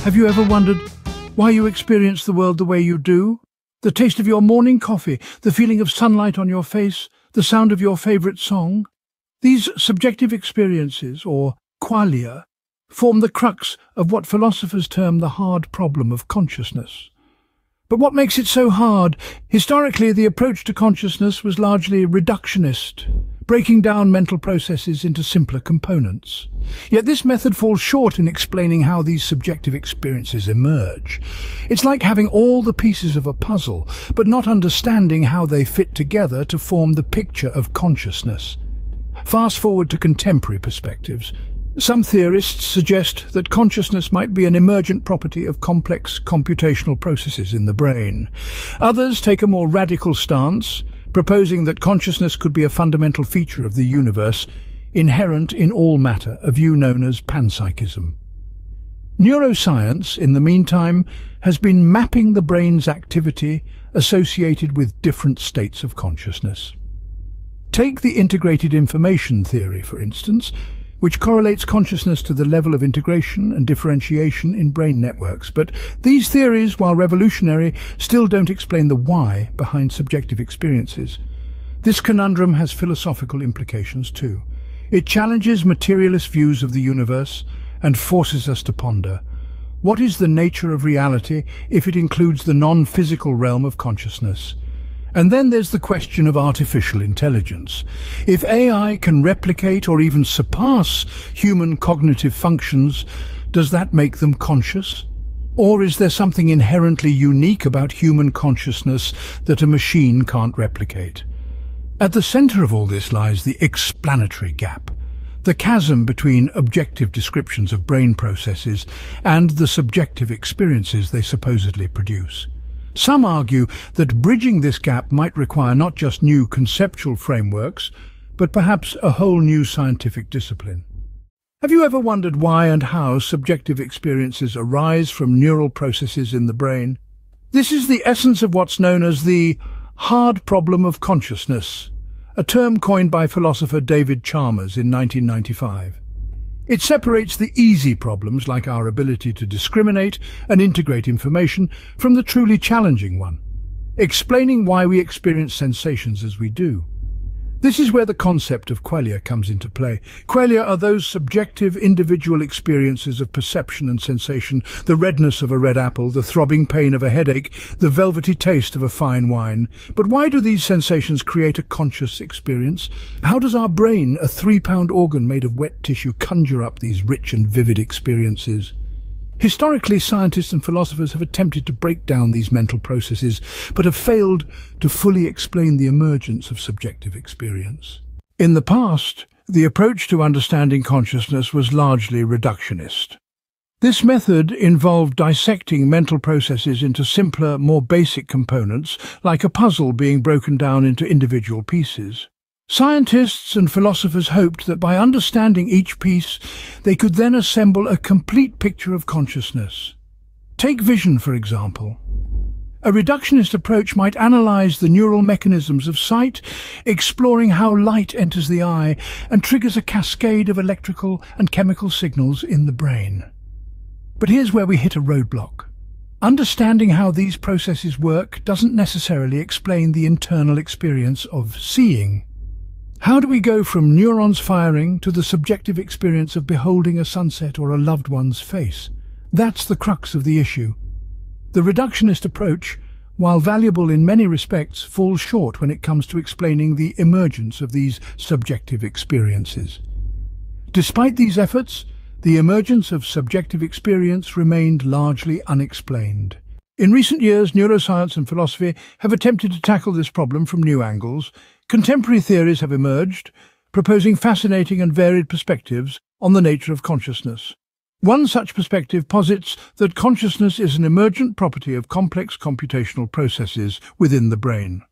Have you ever wondered why you experience the world the way you do? The taste of your morning coffee, the feeling of sunlight on your face, the sound of your favorite song? These subjective experiences, or qualia, form the crux of what philosophers term the hard problem of consciousness. But what makes it so hard? Historically, the approach to consciousness was largely reductionist, breaking down mental processes into simpler components. Yet this method falls short in explaining how these subjective experiences emerge. It's like having all the pieces of a puzzle, but not understanding how they fit together to form the picture of consciousness. Fast forward to contemporary perspectives. Some theorists suggest that consciousness might be an emergent property of complex computational processes in the brain. Others take a more radical stance, proposing that consciousness could be a fundamental feature of the universe, inherent in all matter, a view known as panpsychism. Neuroscience, in the meantime, has been mapping the brain's activity associated with different states of consciousness. Take the integrated information theory, for instance, which correlates consciousness to the level of integration and differentiation in brain networks. But these theories, while revolutionary, still don't explain the why behind subjective experiences. This conundrum has philosophical implications too. It challenges materialist views of the universe and forces us to ponder, what is the nature of reality if it includes the non-physical realm of consciousness? And then there's the question of artificial intelligence. If AI can replicate or even surpass human cognitive functions, does that make them conscious? Or is there something inherently unique about human consciousness that a machine can't replicate? At the center of all this lies the explanatory gap, the chasm between objective descriptions of brain processes and the subjective experiences they supposedly produce. Some argue that bridging this gap might require not just new conceptual frameworks, but perhaps a whole new scientific discipline. Have you ever wondered why and how subjective experiences arise from neural processes in the brain? This is the essence of what's known as the hard problem of consciousness, a term coined by philosopher David Chalmers in 1995. It separates the easy problems, like our ability to discriminate and integrate information, from the truly challenging one, explaining why we experience sensations as we do. This is where the concept of qualia comes into play. Qualia are those subjective, individual experiences of perception and sensation, the redness of a red apple, the throbbing pain of a headache, the velvety taste of a fine wine. But why do these sensations create a conscious experience? How does our brain, a 3-pound organ made of wet tissue, conjure up these rich and vivid experiences? Historically, scientists and philosophers have attempted to break down these mental processes, but have failed to fully explain the emergence of subjective experience. In the past, the approach to understanding consciousness was largely reductionist. This method involved dissecting mental processes into simpler, more basic components, like a puzzle being broken down into individual pieces. Scientists and philosophers hoped that by understanding each piece, they could then assemble a complete picture of consciousness. Take vision, for example. A reductionist approach might analyze the neural mechanisms of sight, exploring how light enters the eye and triggers a cascade of electrical and chemical signals in the brain. But here's where we hit a roadblock. Understanding how these processes work doesn't necessarily explain the internal experience of seeing. How do we go from neurons firing to the subjective experience of beholding a sunset or a loved one's face? That's the crux of the issue. The reductionist approach, while valuable in many respects, falls short when it comes to explaining the emergence of these subjective experiences. Despite these efforts, the emergence of subjective experience remained largely unexplained. In recent years, neuroscience and philosophy have attempted to tackle this problem from new angles. Contemporary theories have emerged, proposing fascinating and varied perspectives on the nature of consciousness. One such perspective posits that consciousness is an emergent property of complex computational processes within the brain.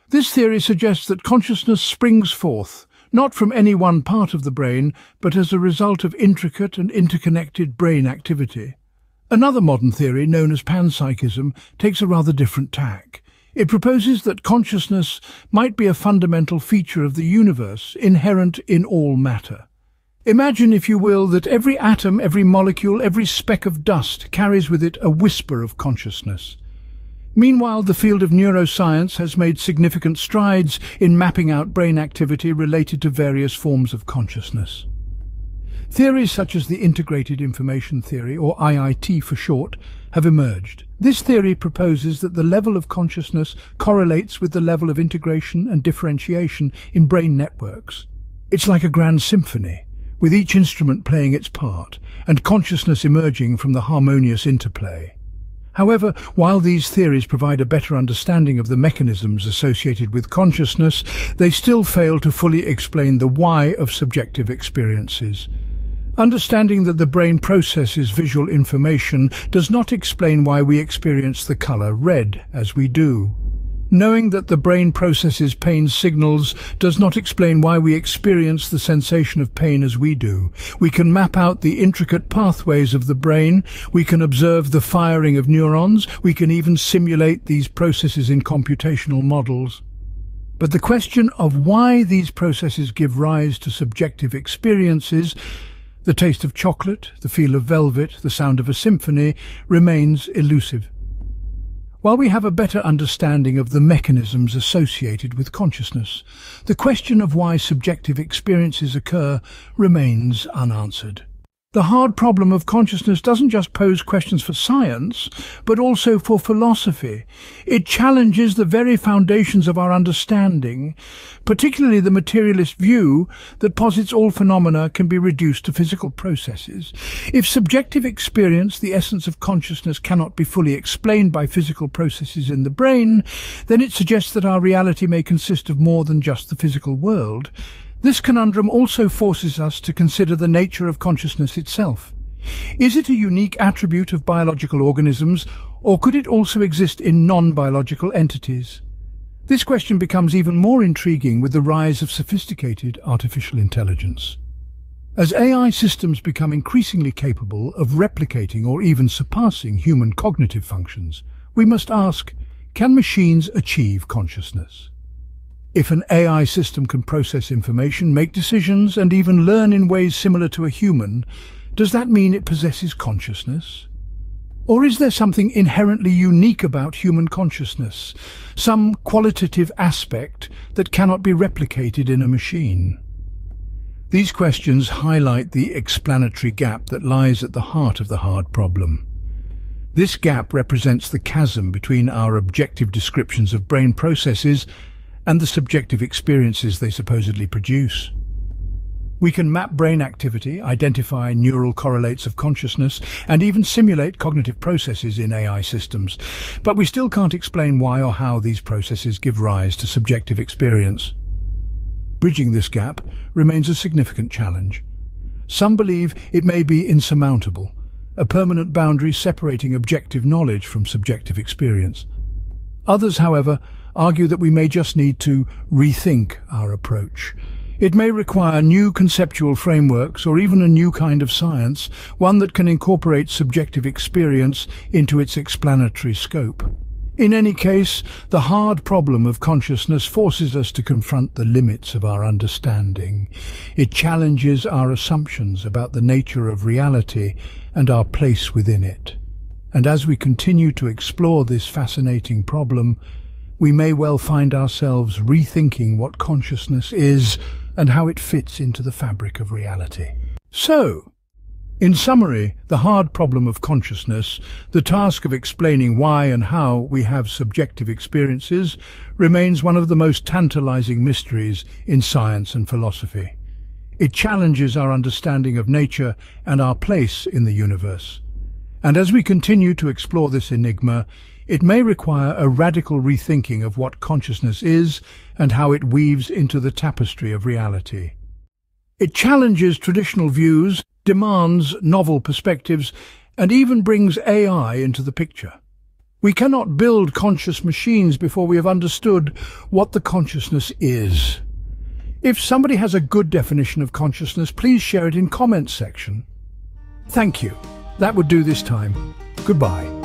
This theory suggests that consciousness springs forth, not from any one part of the brain, but as a result of intricate and interconnected brain activity. Another modern theory, known as panpsychism, takes a rather different tack. It proposes that consciousness might be a fundamental feature of the universe, inherent in all matter. Imagine, if you will, that every atom, every molecule, every speck of dust carries with it a whisper of consciousness. Meanwhile, the field of neuroscience has made significant strides in mapping out brain activity related to various forms of consciousness. Theories such as the Integrated Information Theory, or IIT for short, have emerged. This theory proposes that the level of consciousness correlates with the level of integration and differentiation in brain networks. It's like a grand symphony, with each instrument playing its part, and consciousness emerging from the harmonious interplay. However, while these theories provide a better understanding of the mechanisms associated with consciousness, they still fail to fully explain the why of subjective experiences. Understanding that the brain processes visual information does not explain why we experience the color red as we do. Knowing that the brain processes pain signals does not explain why we experience the sensation of pain as we do. We can map out the intricate pathways of the brain, we can observe the firing of neurons, we can even simulate these processes in computational models. But the question of why these processes give rise to subjective experiences, the taste of chocolate, the feel of velvet, the sound of a symphony, remains elusive. While we have a better understanding of the mechanisms associated with consciousness, the question of why subjective experiences occur remains unanswered. The hard problem of consciousness doesn't just pose questions for science, but also for philosophy. It challenges the very foundations of our understanding, particularly the materialist view that posits all phenomena can be reduced to physical processes. If subjective experience, the essence of consciousness, cannot be fully explained by physical processes in the brain, then it suggests that our reality may consist of more than just the physical world. This conundrum also forces us to consider the nature of consciousness itself. Is it a unique attribute of biological organisms, or could it also exist in non-biological entities? This question becomes even more intriguing with the rise of sophisticated artificial intelligence. As AI systems become increasingly capable of replicating or even surpassing human cognitive functions, we must ask, can machines achieve consciousness? If an AI system can process information, make decisions, and even learn in ways similar to a human, does that mean it possesses consciousness? Or is there something inherently unique about human consciousness, some qualitative aspect that cannot be replicated in a machine? These questions highlight the explanatory gap that lies at the heart of the hard problem. This gap represents the chasm between our objective descriptions of brain processes and the subjective experiences they supposedly produce. We can map brain activity, identify neural correlates of consciousness, and even simulate cognitive processes in AI systems, but we still can't explain why or how these processes give rise to subjective experience. Bridging this gap remains a significant challenge. Some believe it may be insurmountable, a permanent boundary separating objective knowledge from subjective experience. Others, however, argue that we may just need to rethink our approach. It may require new conceptual frameworks or even a new kind of science, one that can incorporate subjective experience into its explanatory scope. In any case, the hard problem of consciousness forces us to confront the limits of our understanding. It challenges our assumptions about the nature of reality and our place within it. And as we continue to explore this fascinating problem, we may well find ourselves rethinking what consciousness is and how it fits into the fabric of reality. So, in summary, the hard problem of consciousness, the task of explaining why and how we have subjective experiences, remains one of the most tantalizing mysteries in science and philosophy. It challenges our understanding of nature and our place in the universe. And as we continue to explore this enigma, it may require a radical rethinking of what consciousness is and how it weaves into the tapestry of reality. It challenges traditional views, demands novel perspectives, and even brings AI into the picture. We cannot build conscious machines before we have understood what the consciousness is. If somebody has a good definition of consciousness, please share it in comments section. Thank you. That would do this time. Goodbye.